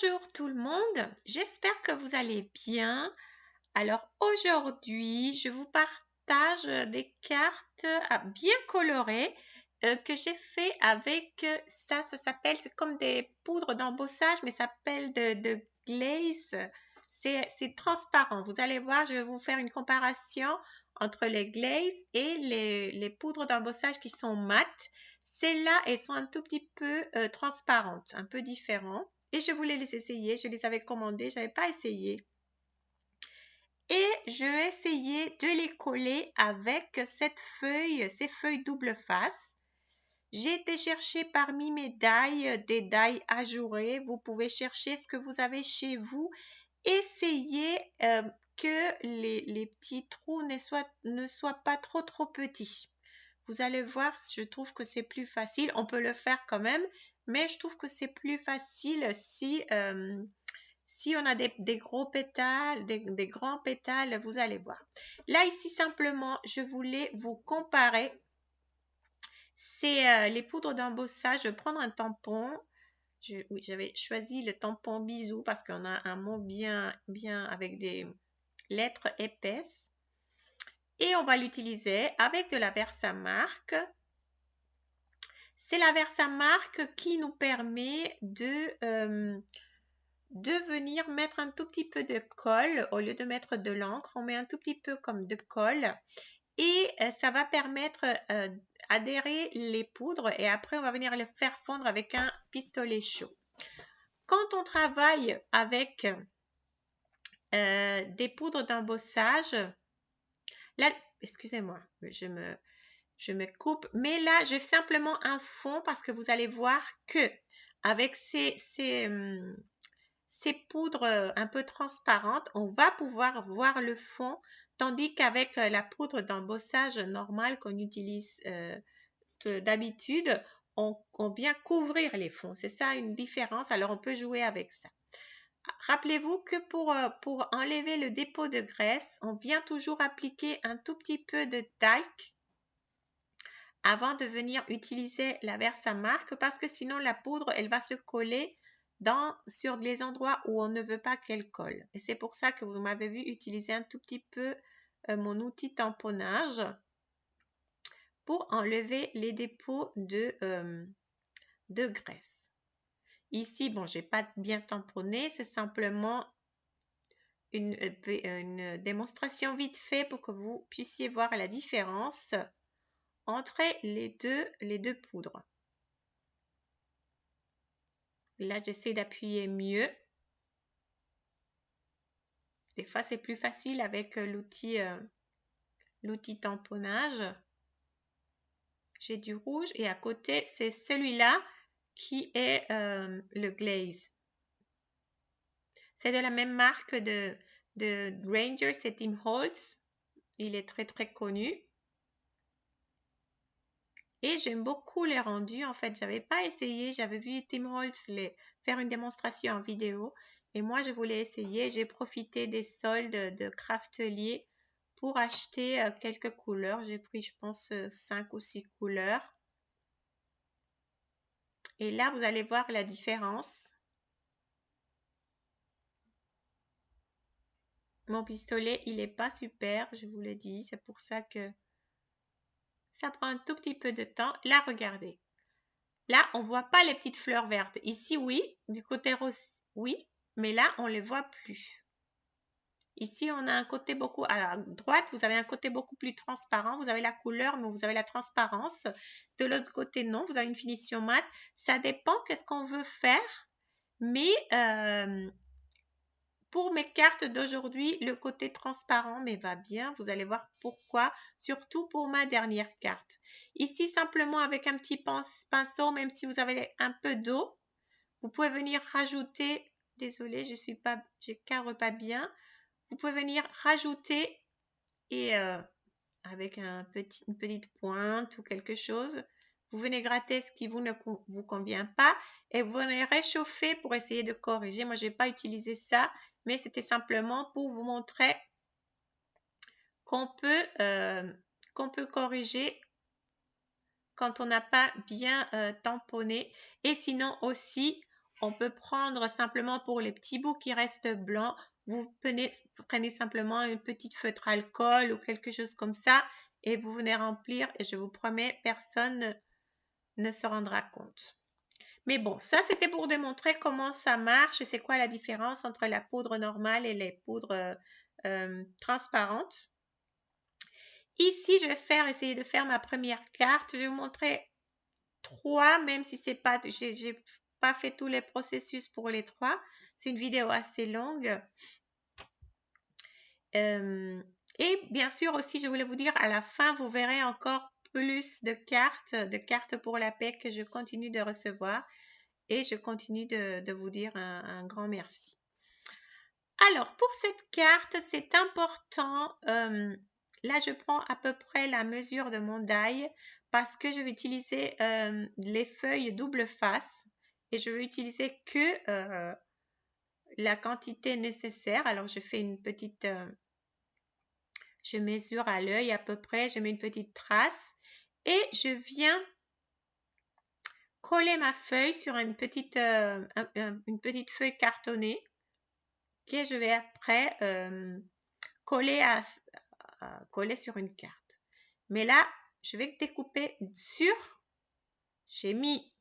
Bonjour tout le monde, j'espère que vous allez bien. Alors aujourd'hui, je vous partage des cartes bien colorées que j'ai fait avec ça s'appelle, c'est comme des poudres d'embossage, mais ça s'appelle de glaze. C'est transparent. Vous allez voir, je vais vous faire une comparation entre les glazes et les poudres d'embossage qui sont mates. Celles-là, elles sont un tout petit peu transparentes, un peu différentes. Et je voulais les essayer, je les avais commandées, je n'avais pas essayé. Et je vais essayer de les coller avec ces feuilles double face. J'ai été chercher parmi mes die, des die ajourés. Vous pouvez chercher ce que vous avez chez vous. Essayez que les petits trous ne soient pas trop petits. Vous allez voir, je trouve que c'est plus facile. On peut le faire quand même, mais je trouve que c'est plus facile si on a des gros pétales, des grands pétales, vous allez voir. Là, ici, simplement, je voulais vous comparer. C'est les poudres d'embossage. Je vais prendre un tampon. Oui, j'avais choisi le tampon bisou parce qu'on a un mot bien avec des lettres épaisses. Et on va l'utiliser avec de la Versamark. C'est la Versamark qui nous permet de venir mettre un tout petit peu de colle. Au lieu de mettre de l'encre, on met un tout petit peu comme de colle. Et ça va permettre d'adhérer les poudres et après on va venir les faire fondre avec un pistolet chaud. Quand on travaille avec des poudres d'embossage, là, excusez-moi, je me coupe, mais là, j'ai simplement un fond parce que vous allez voir que avec ces poudres un peu transparentes, on va pouvoir voir le fond, tandis qu'avec la poudre d'embossage normale qu'on utilise d'habitude, on vient couvrir les fonds. C'est ça une différence, alors on peut jouer avec ça. Rappelez-vous que pour enlever le dépôt de graisse, on vient toujours appliquer un tout petit peu de talc avant de venir utiliser la Versamark parce que sinon la poudre, elle va se coller sur les endroits où on ne veut pas qu'elle colle. Et c'est pour ça que vous m'avez vu utiliser un tout petit peu mon outil tamponnage pour enlever les dépôts de graisse. Ici, bon, je n'ai pas bien tamponné, c'est simplement une démonstration vite fait pour que vous puissiez voir la différence entre les deux poudres. Là, j'essaie d'appuyer mieux. Des fois, c'est plus facile avec l'outil tamponnage. J'ai du rouge et à côté, c'est celui-là qui est le glaze. C'est de la même marque de Ranger, c'est Tim Holtz. Il est très très connu. Et j'aime beaucoup les rendus. En fait, j'avais pas essayé. J'avais vu Tim Holtz faire une démonstration en vidéo. Et moi, je voulais essayer. J'ai profité des soldes de Craftelier pour acheter quelques couleurs. J'ai pris, je pense, 5 ou 6 couleurs. Et là, vous allez voir la différence. Mon pistolet, il n'est pas super, je vous le dis. C'est pour ça que ça prend un tout petit peu de temps. Là, regardez. Là, on ne voit pas les petites fleurs vertes. Ici, oui. Du côté rose, oui. Mais là, on ne les voit plus. Ici, on a un côté beaucoup... À droite, vous avez un côté beaucoup plus transparent. Vous avez la couleur, mais vous avez la transparence. De l'autre côté, non. Vous avez une finition mate. Ça dépend qu'est-ce qu'on veut faire. Mais pour mes cartes d'aujourd'hui, le côté transparent me va bien. Vous allez voir pourquoi, surtout pour ma dernière carte. Ici, simplement avec un petit pinceau, même si vous avez un peu d'eau, vous pouvez venir rajouter, désolée, je cadre pas bien. Vous pouvez venir rajouter et avec une petite pointe ou quelque chose, vous venez gratter ce qui ne vous convient pas et vous venez réchauffer pour essayer de corriger. Moi, je n'ai pas utilisé ça, mais c'était simplement pour vous montrer qu'on peut corriger quand on n'a pas bien tamponné. Et sinon aussi, on peut prendre simplement pour les petits bouts qui restent blancs, vous prenez simplement une petite feutre alcool ou quelque chose comme ça et vous venez remplir et je vous promets, personne ne se rendra compte. Mais bon, ça c'était pour démontrer comment ça marche et c'est quoi la différence entre la poudre normale et les poudres transparentes. Ici, je vais essayer de faire ma première carte. Je vais vous montrer 3, même si c'est pas, j'ai pas fait tous les processus pour les 3. C'est une vidéo assez longue. Et bien sûr aussi, je voulais vous dire, à la fin, vous verrez encore plus de cartes pour la paix que je continue de recevoir. Et je continue de vous dire un grand merci. Alors, pour cette carte, c'est important. Là, je prends à peu près la mesure de mon die parce que je vais utiliser les feuilles double face et je vais utiliser que la quantité nécessaire. Alors, je fais une petite... je mesure à l'œil à peu près, je mets une petite trace et je viens coller ma feuille sur une petite feuille cartonnée que je vais après coller sur une carte. Mais là, je vais découper sur, j'ai mis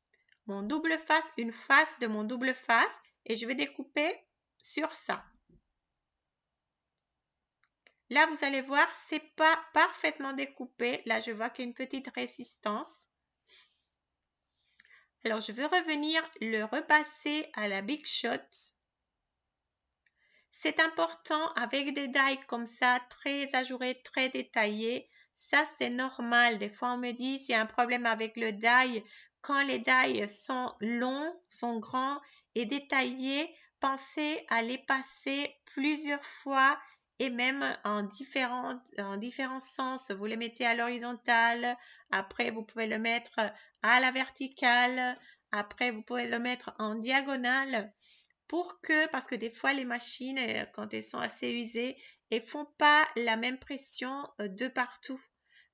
mon double face, une face de mon double face et je vais découper sur ça. Là, vous allez voir, c'est pas parfaitement découpé. Là, je vois qu'il y a une petite résistance. Alors, je vais revenir le repasser à la Big Shot. C'est important avec des die comme ça, très ajourés, très détaillés. Ça, c'est normal. Des fois, on me dit s'il y a un problème avec le die. Quand les die sont longs, sont grands et détaillés, pensez à les passer plusieurs fois et même en différents sens. Vous les mettez à l'horizontale, après vous pouvez le mettre à la verticale, après vous pouvez le mettre en diagonale. Parce que des fois les machines, quand elles sont assez usées, elles font pas la même pression de partout.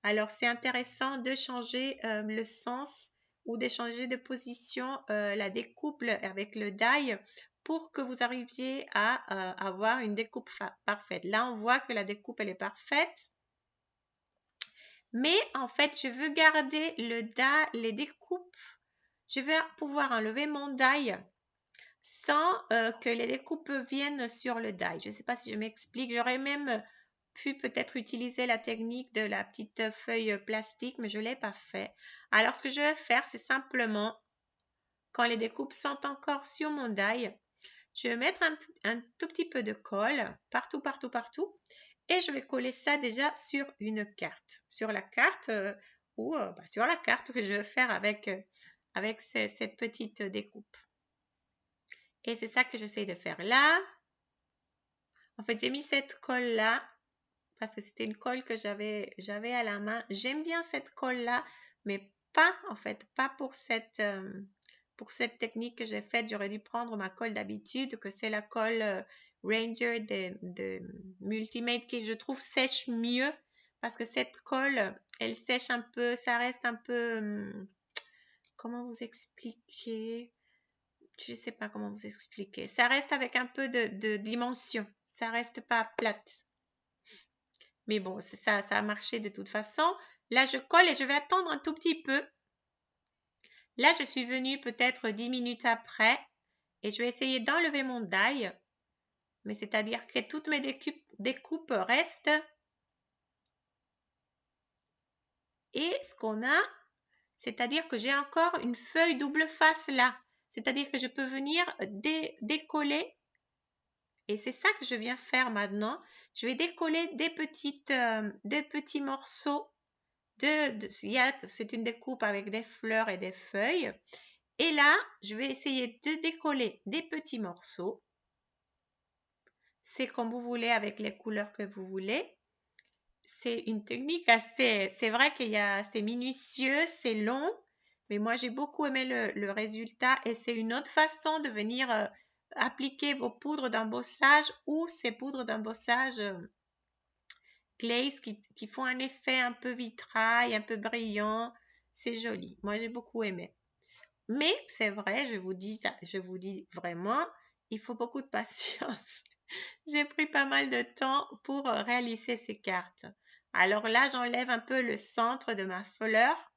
Alors c'est intéressant de changer le sens ou de changer de position la découpe avec le die pour que vous arriviez à avoir une découpe parfaite. Là on voit que la découpe elle est parfaite. Mais en fait je veux garder les découpes. Je vais pouvoir enlever mon die sans que les découpes viennent sur le die. Je ne sais pas si je m'explique. J'aurais même pu peut-être utiliser la technique de la petite feuille plastique, mais je ne l'ai pas fait. Alors, ce que je vais faire, c'est simplement, quand les découpes sont encore sur mon die, je vais mettre un tout petit peu de colle partout, partout, partout. Et je vais coller ça déjà sur une carte. Sur la carte sur la carte que je vais faire avec cette petite découpe. Et c'est ça que j'essaie de faire là. En fait, j'ai mis cette colle-là parce que c'était une colle que j'avais à la main. J'aime bien cette colle-là, mais pas pour cette technique que j'ai faite. J'aurais dû prendre ma colle d'habitude, que c'est la colle Ranger de Multimate qui, je trouve, sèche mieux parce que cette colle, elle sèche un peu, ça reste un peu... comment vous expliquer? Je ne sais pas comment vous expliquer. Ça reste avec un peu de dimension. Ça reste pas plate. Mais bon, ça a marché de toute façon. Là, je colle et je vais attendre un tout petit peu. Là, je suis venue peut-être 10 minutes après et je vais essayer d'enlever mon die. Mais c'est-à-dire que toutes mes découpes restent. Et ce qu'on a, c'est-à-dire que j'ai encore une feuille double face là. C'est-à-dire que je peux venir décoller. Et c'est ça que je viens faire maintenant. Je vais décoller des petits morceaux. C'est une découpe avec des fleurs et des feuilles. Et là, je vais essayer de décoller des petits morceaux. C'est comme vous voulez avec les couleurs que vous voulez. C'est une technique assez... C'est vrai c'est minutieux, c'est long. Mais moi, j'ai beaucoup aimé le résultat. Et c'est une autre façon de venir... appliquer vos poudres d'embossage ou ces poudres d'embossage glaze qui font un effet un peu vitrail, un peu brillant. C'est joli. Moi, j'ai beaucoup aimé. Mais c'est vrai, je vous dis vraiment, il faut beaucoup de patience. J'ai pris pas mal de temps pour réaliser ces cartes. Alors là, j'enlève un peu le centre de ma fleur.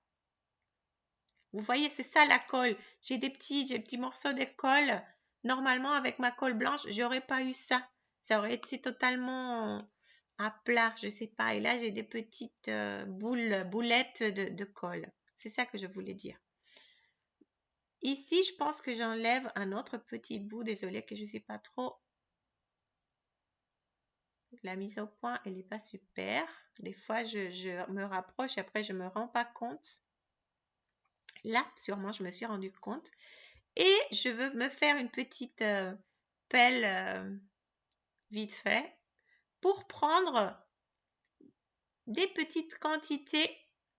Vous voyez, c'est ça la colle. J'ai des petits morceaux de colle. Normalement, avec ma colle blanche, j'aurais pas eu ça. Ça aurait été totalement à plat, je sais pas. Et là, j'ai des petites boulettes de colle. C'est ça que je voulais dire. Ici, je pense que j'enlève un autre petit bout. Désolée que je ne suis pas trop. La mise au point, elle n'est pas super. Des fois, je me rapproche et après, je ne me rends pas compte. Là, sûrement, je me suis rendu compte. Et je veux me faire une petite pelle vite fait pour prendre des petites quantités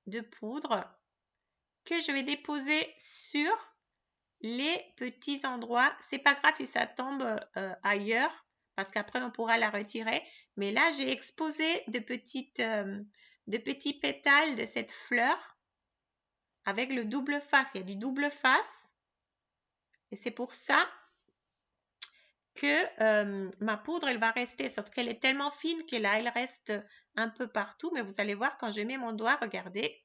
de poudre que je vais déposer sur les petits endroits. C'est pas grave si ça tombe ailleurs parce qu'après on pourra la retirer. Mais là, j'ai exposé de petits pétales de cette fleur avec le double face. Il y a du double face et c'est pour ça que ma poudre, elle va rester, sauf qu'elle est tellement fine que là, elle reste un peu partout. Mais vous allez voir quand je mets mon doigt, regardez,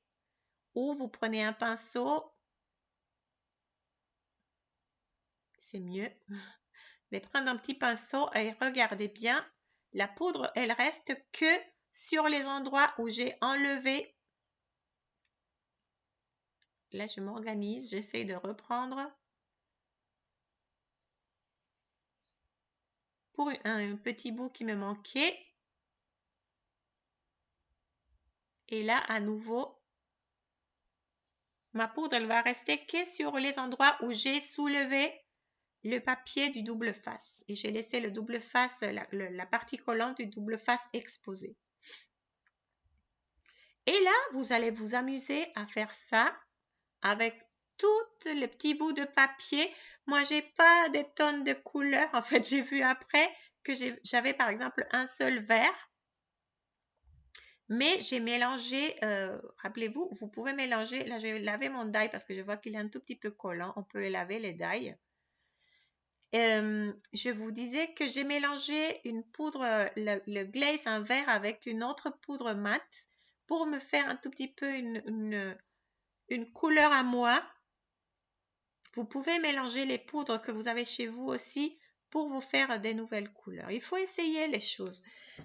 ou vous prenez un pinceau, c'est mieux, de prendre un petit pinceau et regardez bien, la poudre, elle reste que sur les endroits où j'ai enlevé. Là, je m'organise, j'essaie de reprendre pour un petit bout qui me manquait. Et là, à nouveau, ma poudre, elle va rester que sur les endroits où j'ai soulevé le papier du double face. Et j'ai laissé le double face, la partie collante du double face exposée. Et là, vous allez vous amuser à faire ça avec tous les petits bouts de papier. Moi, j'ai pas des tonnes de couleurs. En fait, j'ai vu après que j'avais par exemple un seul vert. Mais j'ai mélangé, rappelez-vous, vous pouvez mélanger, là j'ai lavé mon die parce que je vois qu'il est un tout petit peu collant, on peut les laver les die. Je vous disais que j'ai mélangé une poudre, le glaze, un vert avec une autre poudre mate pour me faire un tout petit peu une couleur à moi. Vous pouvez mélanger les poudres que vous avez chez vous aussi pour vous faire des nouvelles couleurs. Il faut essayer les choses.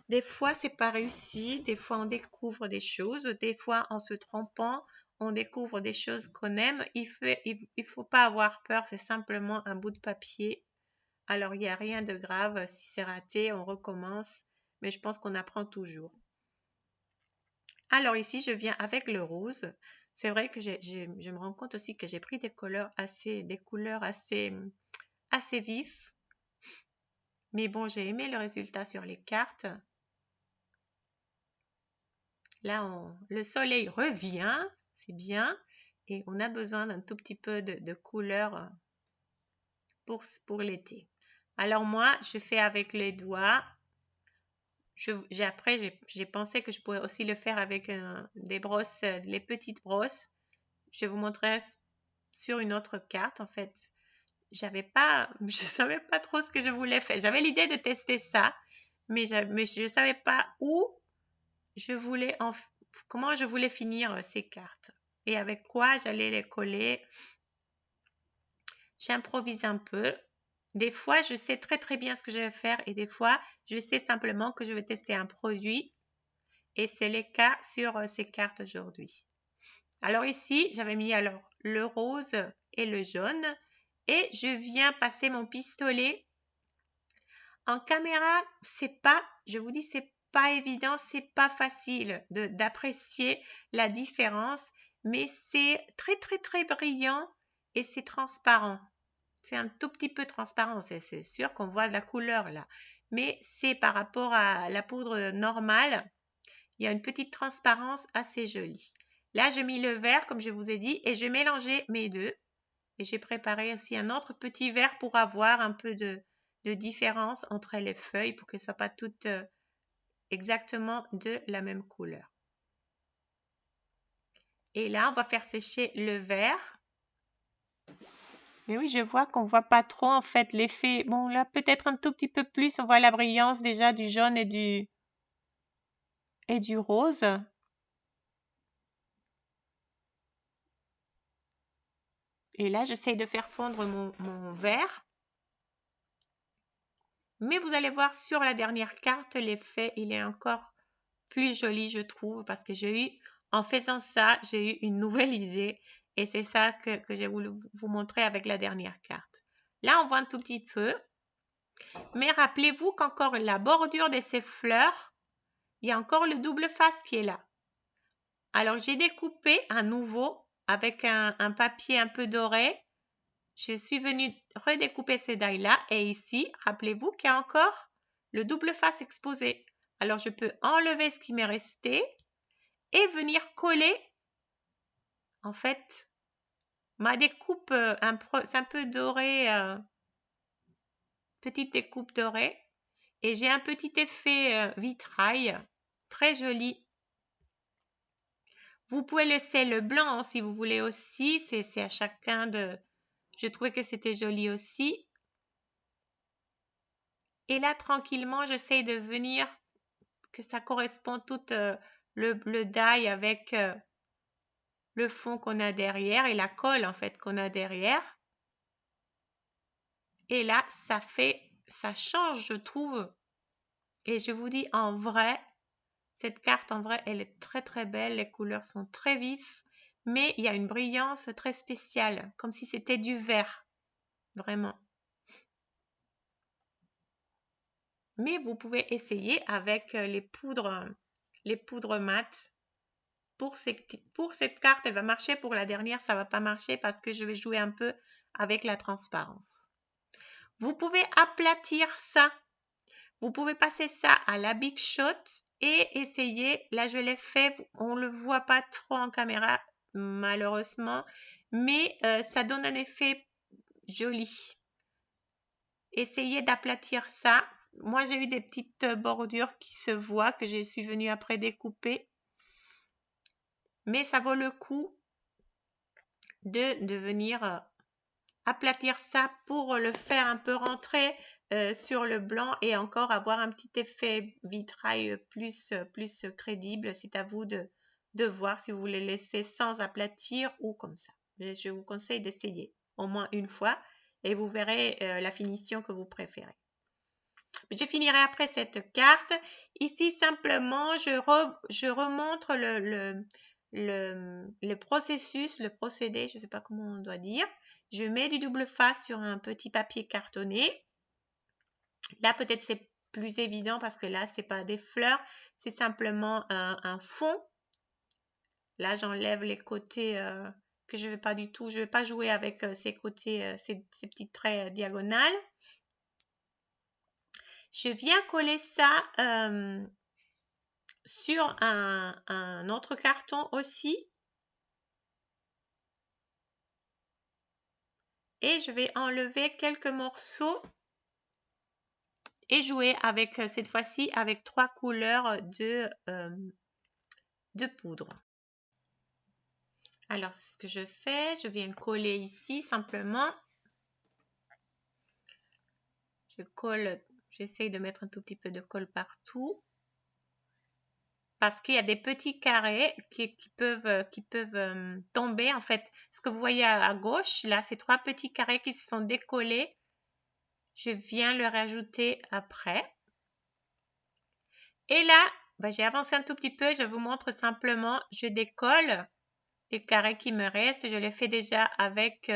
Des fois, c'est pas réussi. Des fois, on découvre des choses. Des fois, en se trompant, on découvre des choses qu'on aime. Il faut pas avoir peur. C'est simplement un bout de papier. Alors, il n'y a rien de grave. Si c'est raté, on recommence. Mais je pense qu'on apprend toujours. Alors ici, je viens avec le rose. C'est vrai que je me rends compte aussi que j'ai pris des couleurs assez vives. Mais bon, j'ai aimé le résultat sur les cartes. Là, le soleil revient, c'est bien. Et on a besoin d'un tout petit peu de couleur pour l'été. Alors moi, je fais avec les doigts. Après, j'ai pensé que je pourrais aussi le faire avec des brosses, les petites brosses. Je vous montrerai sur une autre carte. En fait, je savais pas trop ce que je voulais faire. J'avais l'idée de tester ça, mais je ne savais pas comment je voulais finir ces cartes et avec quoi j'allais les coller. J'improvise un peu. Des fois, je sais très très bien ce que je vais faire et des fois, je sais simplement que je vais tester un produit et c'est le cas sur ces cartes aujourd'hui. Alors ici, j'avais mis alors le rose et le jaune et je viens passer mon pistolet. En caméra, je vous dis, c'est pas évident, c'est pas facile d'apprécier la différence, mais c'est très très très brillant et c'est transparent. C'est un tout petit peu transparent, c'est sûr qu'on voit de la couleur là, mais c'est par rapport à la poudre normale, il y a une petite transparence assez jolie. Là, j'ai mis le vert comme je vous ai dit et j'ai mélangé mes deux. Et j'ai préparé aussi un autre petit verre pour avoir un peu de différence entre les feuilles pour qu'elles ne soient pas toutes exactement de la même couleur. Et là, on va faire sécher le vert. Mais oui, je vois qu'on voit pas trop en fait l'effet. Bon, là, peut-être un tout petit peu plus. On voit la brillance déjà du jaune et du rose. Et là, j'essaye de faire fondre mon vert. Mais vous allez voir sur la dernière carte, l'effet, il est encore plus joli, je trouve, parce que en faisant ça, j'ai eu une nouvelle idée. Et c'est ça que j'ai voulu vous montrer avec la dernière carte. Là, on voit un tout petit peu. Mais rappelez-vous qu'encore la bordure de ces fleurs, il y a encore le double face qui est là. Alors, j'ai découpé à nouveau avec un papier un peu doré. Je suis venue redécouper ces dailles-là. Et ici, rappelez-vous qu'il y a encore le double face exposé. Alors, je peux enlever ce qui m'est resté et venir coller, en fait, ma découpe, c'est un peu doré, petite découpe dorée. Et j'ai un petit effet vitrail, très joli. Vous pouvez laisser le blanc si vous voulez aussi, c'est à chacun de... Je trouvais que c'était joli aussi. Et là, tranquillement, j'essaie de venir, que ça correspond tout le die avec le fond qu'on a derrière et la colle en fait qu'on a derrière. Et là, ça change, je trouve. Et je vous dis en vrai, cette carte en vrai, elle est très très belle. Les couleurs sont très vives, mais il y a une brillance très spéciale, comme si c'était du vert, vraiment. Mais vous pouvez essayer avec les poudres mat. Pour cette carte, elle va marcher. Pour la dernière, ça ne va pas marcher parce que je vais jouer un peu avec la transparence. Vous pouvez aplatir ça. Vous pouvez passer ça à la Big Shot et essayer. Là, je l'ai fait. On ne le voit pas trop en caméra, malheureusement. Mais ça donne un effet joli. Essayez d'aplatir ça. Moi, j'ai eu des petites bordures qui se voient que je suis venue après découper. Mais ça vaut le coup de venir aplatir ça pour le faire un peu rentrer sur le blanc et encore avoir un petit effet vitrail plus crédible. C'est à vous de voir si vous voulez laisser sans aplatir ou comme ça. Je vous conseille d'essayer au moins une fois et vous verrez la finition que vous préférez. Je finirai après cette carte. Ici, simplement, je remontre le processus, le procédé, je ne sais pas comment on doit dire. Je mets du double face sur un petit papier cartonné. Là, peut-être c'est plus évident parce que là, ce n'est pas des fleurs, c'est simplement un fond. Là, j'enlève les côtés que je ne vais pas du tout, je ne vais pas jouer avec ces côtés, ces petits traits diagonales. Je viens coller ça sur un autre carton aussi. Et je vais enlever quelques morceaux et jouer avec, cette fois-ci, avec 3 couleurs de poudre. Alors, ce que je fais, je viens coller ici simplement. Je colle, j'essaye de mettre un tout petit peu de colle partout. Parce qu'il y a des petits carrés qui peuvent tomber. En fait, ce que vous voyez à gauche, là, c'est 3 petits carrés qui se sont décollés. Je viens le rajouter après. Et là, j'ai avancé un tout petit peu. Je vous montre simplement, je décolle les carrés qui me restent. Je les fais déjà avec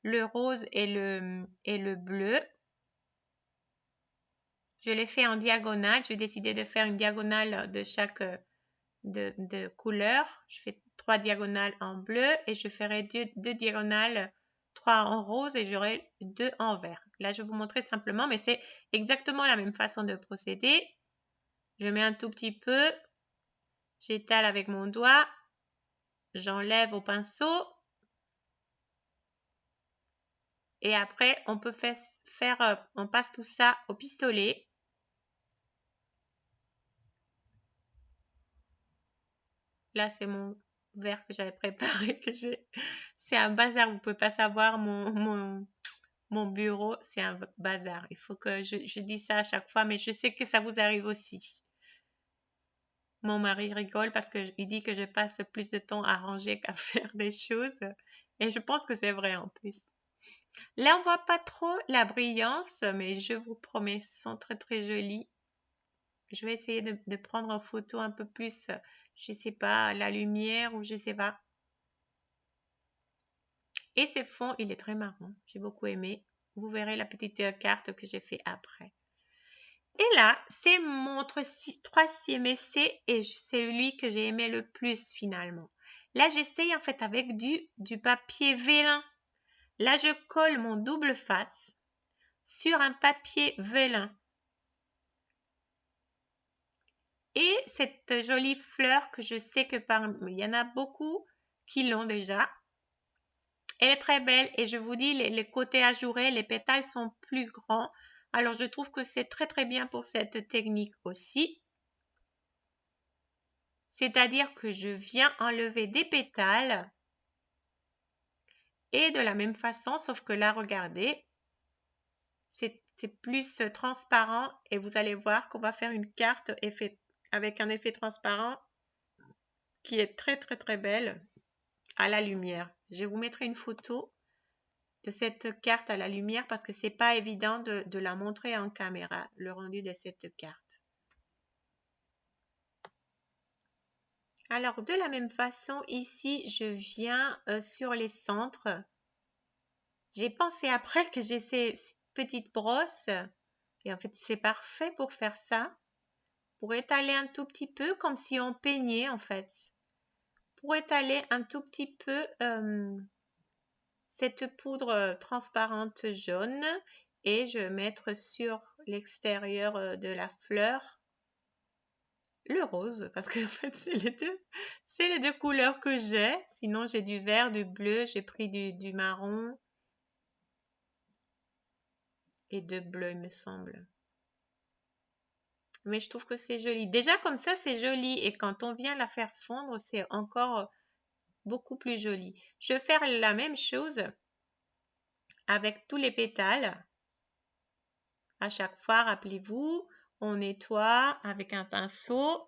le rose et le bleu. Je les fais en diagonale. Je vais décider de faire une diagonale de chaque de couleur. Je fais 3 diagonales en bleu et je ferai 2 diagonales, 3 en rose et j'aurai 2 en vert. Là, je vais vous montrer simplement, mais c'est exactement la même façon de procéder. Je mets un tout petit peu, j'étale avec mon doigt, j'enlève au pinceau et après, on peut on passe tout ça au pistolet. Là, c'est mon verre que j'avais préparé, c'est un bazar, vous ne pouvez pas savoir Mon bureau, c'est un bazar. Il faut que je dise ça à chaque fois, mais je sais que ça vous arrive aussi. Mon mari rigole parce qu'il dit que je passe plus de temps à ranger qu'à faire des choses. Et je pense que c'est vrai en plus. Là, on voit pas trop la brillance, mais je vous promets, ce sont très très jolis. Je vais essayer de prendre en photo un peu plus, je sais pas, la lumière ou je sais pas. Et ce fond, il est très marrant. J'ai beaucoup aimé. Vous verrez la petite carte que j'ai fait après. Et là, c'est mon troisième essai et c'est celui que j'ai aimé le plus finalement. Là, j'essaye en fait avec du papier vélin. Là, je colle mon double face sur un papier vélin. Et cette jolie fleur que je sais que il y en a beaucoup qui l'ont déjà. Elle est très belle et je vous dis, les côtés ajourés, les pétales sont plus grands. Alors, je trouve que c'est très très bien pour cette technique aussi. C'est-à-dire que je viens enlever des pétales et de la même façon, sauf que là, regardez, c'est plus transparent et vous allez voir qu'on va faire une carte avec un effet transparent qui est très très très belle à la lumière. Je vous mettrai une photo de cette carte à la lumière parce que c'est pas évident de la montrer en caméra, le rendu de cette carte. Alors, de la même façon, ici, je viens sur les centres. J'ai pensé après que j'ai ces petites brosses et en fait, c'est parfait pour faire ça. Pour étaler un tout petit peu comme si on peignait en fait. Pour étaler un tout petit peu cette poudre transparente jaune et je vais mettre sur l'extérieur de la fleur le rose parce que en fait c'est les deux couleurs que j'ai. Sinon j'ai du vert, du bleu, j'ai pris du marron et de bleu il me semble. Mais je trouve que c'est joli. Déjà comme ça c'est joli et quand on vient la faire fondre c'est encore beaucoup plus joli. Je vais faire la même chose avec tous les pétales. À chaque fois, rappelez-vous, on nettoie avec un pinceau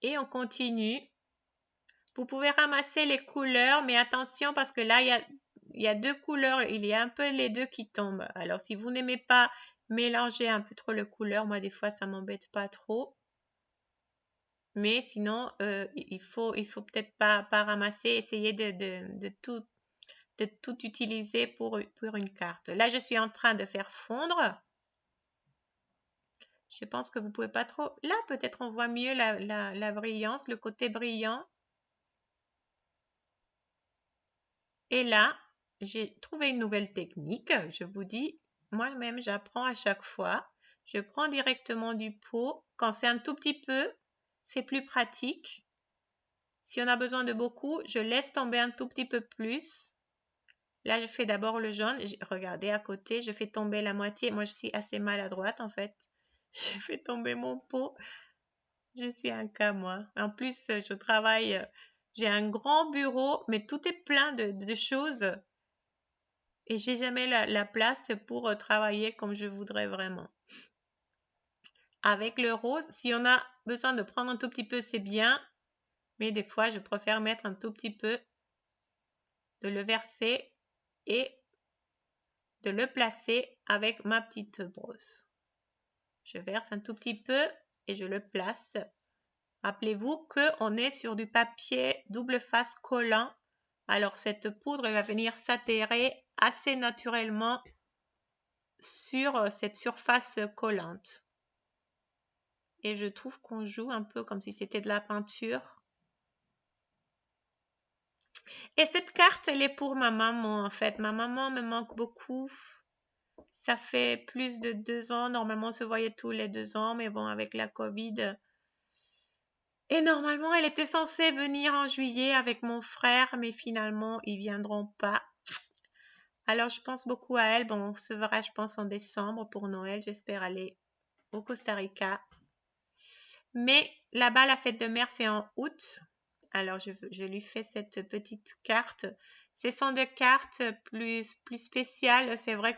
et on continue. Vous pouvez ramasser les couleurs, mais attention parce que là, il y a deux couleurs, il y a un peu les deux qui tombent. Alors, si vous n'aimez pas mélanger un peu trop les couleurs, moi, des fois, ça m'embête pas trop. Mais sinon, il faut peut-être pas ramasser, essayer de tout utiliser pour une carte. Là, je suis en train de faire fondre. Je pense que vous pouvez pas trop. Là, peut-être on voit mieux la brillance, le côté brillant. Et là, j'ai trouvé une nouvelle technique. Je vous dis, moi-même, j'apprends à chaque fois. Je prends directement du pot. Quand c'est un tout petit peu, c'est plus pratique. Si on a besoin de beaucoup, je laisse tomber un tout petit peu plus. Là, je fais d'abord le jaune. Regardez à côté, je fais tomber la moitié. Moi, je suis assez maladroite en fait. Je fais tomber mon pot. Je suis un cas, moi. En plus, je travaille, j'ai un grand bureau, mais tout est plein de choses et j'ai jamais la place pour travailler comme je voudrais vraiment. Avec le rose, si on a besoin de prendre un tout petit peu, c'est bien, mais des fois, je préfère mettre un tout petit peu, de le verser et de le placer avec ma petite brosse. Je verse un tout petit peu et je le place. Rappelez-vous qu'on est sur du papier double face collant. Alors cette poudre va venir s'atterrer assez naturellement sur cette surface collante. Et je trouve qu'on joue un peu comme si c'était de la peinture. Et cette carte, elle est pour ma maman en fait. Ma maman me manque beaucoup. Ça fait plus de 2 ans. Normalement, on se voyait tous les 2 ans. Mais bon, avec la Covid... Et normalement, elle était censée venir en juillet avec mon frère, mais finalement, ils viendront pas. Alors, je pense beaucoup à elle. Bon, on se verra, je pense, en décembre pour Noël. J'espère aller au Costa Rica. Mais là-bas, la fête de mer, c'est en août. Alors, je lui fais cette petite carte. Ce sont des cartes plus spéciales. C'est vrai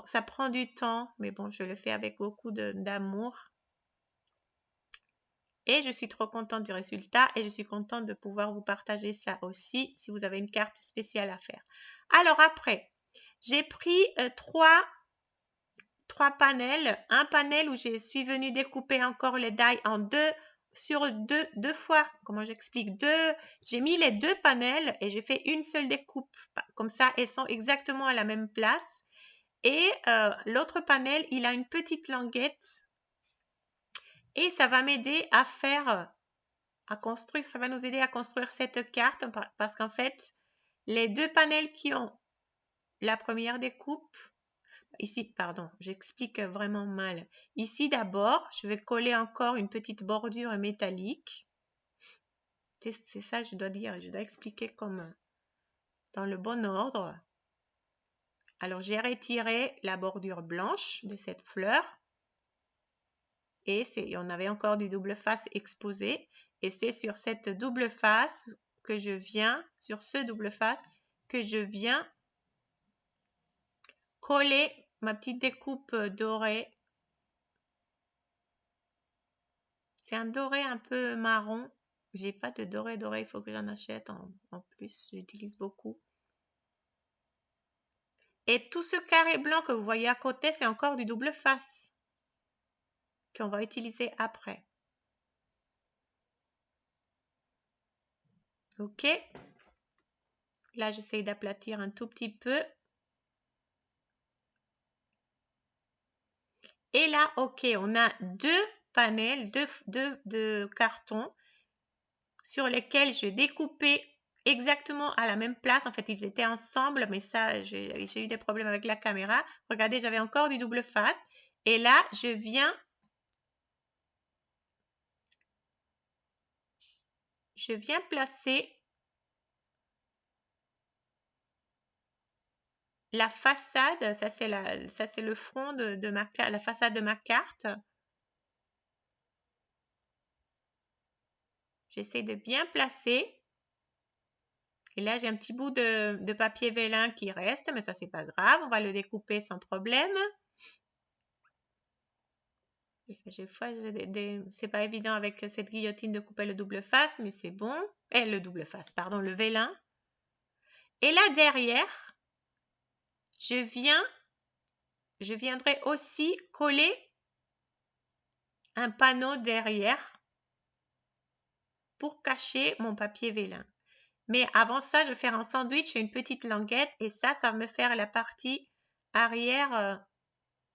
ça prend du temps, mais bon, je le fais avec beaucoup d'amour. Et je suis trop contente du résultat et je suis contente de pouvoir vous partager ça aussi si vous avez une carte spéciale à faire. Alors après, j'ai pris trois panels. Un panel où je suis venue découper encore les die en deux fois. Comment j'explique? J'ai mis les deux panels et j'ai fait une seule découpe. Comme ça, elles sont exactement à la même place. Et l'autre panel, il a une petite languette. Et ça va m'aider à construire, ça va nous aider à construire cette carte parce qu'en fait, les deux panels qui ont la première découpe, ici, pardon, j'explique vraiment mal. Ici, d'abord, je vais coller encore une petite bordure métallique. C'est ça, je dois dire, je dois expliquer comme dans le bon ordre. Alors, j'ai retiré la bordure blanche de cette fleur. Et on avait encore du double face exposé. Et c'est sur cette double face que je viens, sur ce double face, que je viens coller ma petite découpe dorée. C'est un doré un peu marron. J'ai pas de doré, il faut que j'en achète en plus. J'utilise beaucoup. Et tout ce carré blanc que vous voyez à côté, c'est encore du double face qu'on va utiliser après. Ok. Là, j'essaie d'aplatir un tout petit peu. Et là, ok, on a deux panels, deux cartons sur lesquels je découpais exactement à la même place. En fait, ils étaient ensemble, mais ça, j'ai eu des problèmes avec la caméra. Regardez, j'avais encore du double face. Et là, je viens placer la façade. Ça, c'est le front de la façade de ma carte. J'essaie de bien placer. Et là, j'ai un petit bout de papier vélin qui reste, mais ça, c'est pas grave. On va le découper sans problème. C'est pas évident avec cette guillotine de couper le double face, mais c'est bon. Et le double face, pardon, le vélin. Et là, derrière, je viendrai aussi coller un panneau derrière pour cacher mon papier vélin. Mais avant ça, je vais faire un sandwich et une petite languette et ça va me faire la partie arrière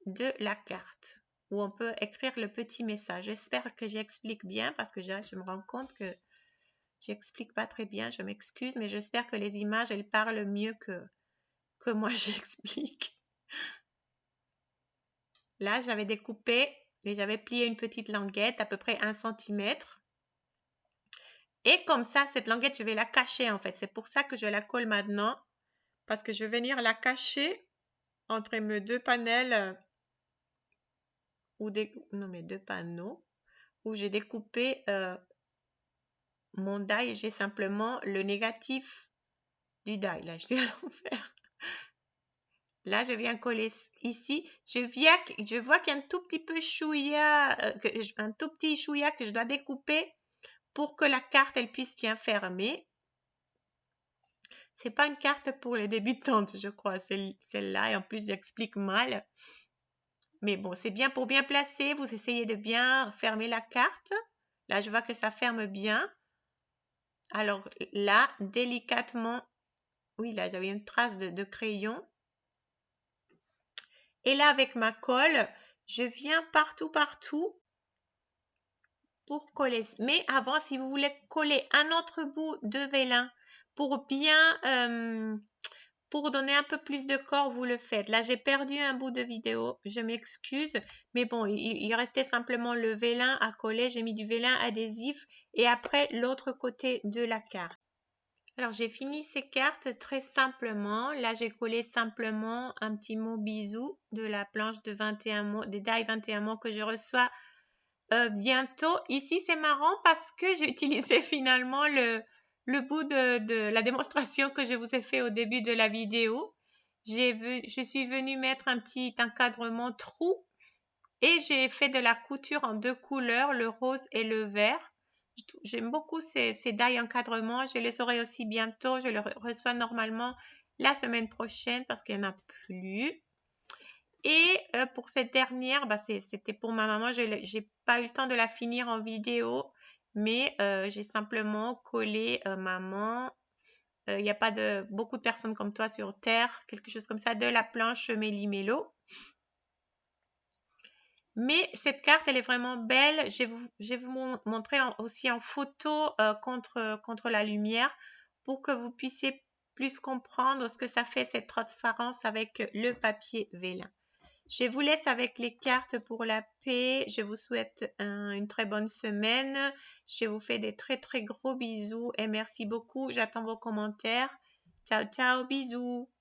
de la carte où on peut écrire le petit message. J'espère que j'explique bien parce que je me rends compte que j'explique pas très bien. Je m'excuse, mais j'espère que les images, elles parlent mieux que moi j'explique. Là, j'avais découpé et j'avais plié une petite languette à peu près 1 cm. Et comme ça, cette languette, je vais la cacher en fait. C'est pour ça que je la colle maintenant. Parce que je vais venir la cacher entre mes deux panels mes deux panneaux où j'ai découpé mon die et j'ai simplement le négatif du die. Là, je suis à l'envers. Là, je viens coller ici. Je vois qu'il y a un tout petit peu chouïa, un tout petit chouïa que je dois découper pour que la carte, elle puisse bien fermer. C'est pas une carte pour les débutantes, je crois, celle-là. Et en plus, j'explique mal. Mais bon, c'est bien pour bien placer. Vous essayez de bien fermer la carte. Là, je vois que ça ferme bien. Alors là, délicatement, oui, là, j'avais une trace de crayon. Et là, avec ma colle, je viens partout pour coller. Mais avant, si vous voulez coller un autre bout de vélin pour bien, pour donner un peu plus de corps, vous le faites. Là, j'ai perdu un bout de vidéo, je m'excuse. Mais bon, il restait simplement le vélin à coller. J'ai mis du vélin adhésif et après l'autre côté de la carte. Alors, j'ai fini ces cartes très simplement. Là, j'ai collé simplement un petit mot bisou de la planche de 21 mots, des die 21 mots que je reçois bientôt. Ici, c'est marrant parce que j'ai utilisé finalement le bout de la démonstration que je vous ai fait au début de la vidéo. Je suis venue mettre un petit encadrement trou et j'ai fait de la couture en 2 couleurs, le rose et le vert. J'aime beaucoup ces die encadrements. Je les aurai aussi bientôt. Je les reçois normalement la semaine prochaine parce qu'il n'y en a plus. Et pour cette dernière, bah, c'était pour ma maman. Je n'ai pas eu le temps de la finir en vidéo, mais j'ai simplement collé maman. Il n'y a pas beaucoup de personnes comme toi sur Terre, quelque chose comme ça, de la planche Méli-Mélo. Mais cette carte, elle est vraiment belle. Je vais vous montrer aussi en photo contre la lumière pour que vous puissiez plus comprendre ce que ça fait cette transparence avec le papier vélin. Je vous laisse avec les cartes pour la paix. Je vous souhaite une très bonne semaine. Je vous fais des très très gros bisous et merci beaucoup. J'attends vos commentaires. Ciao, ciao, bisous.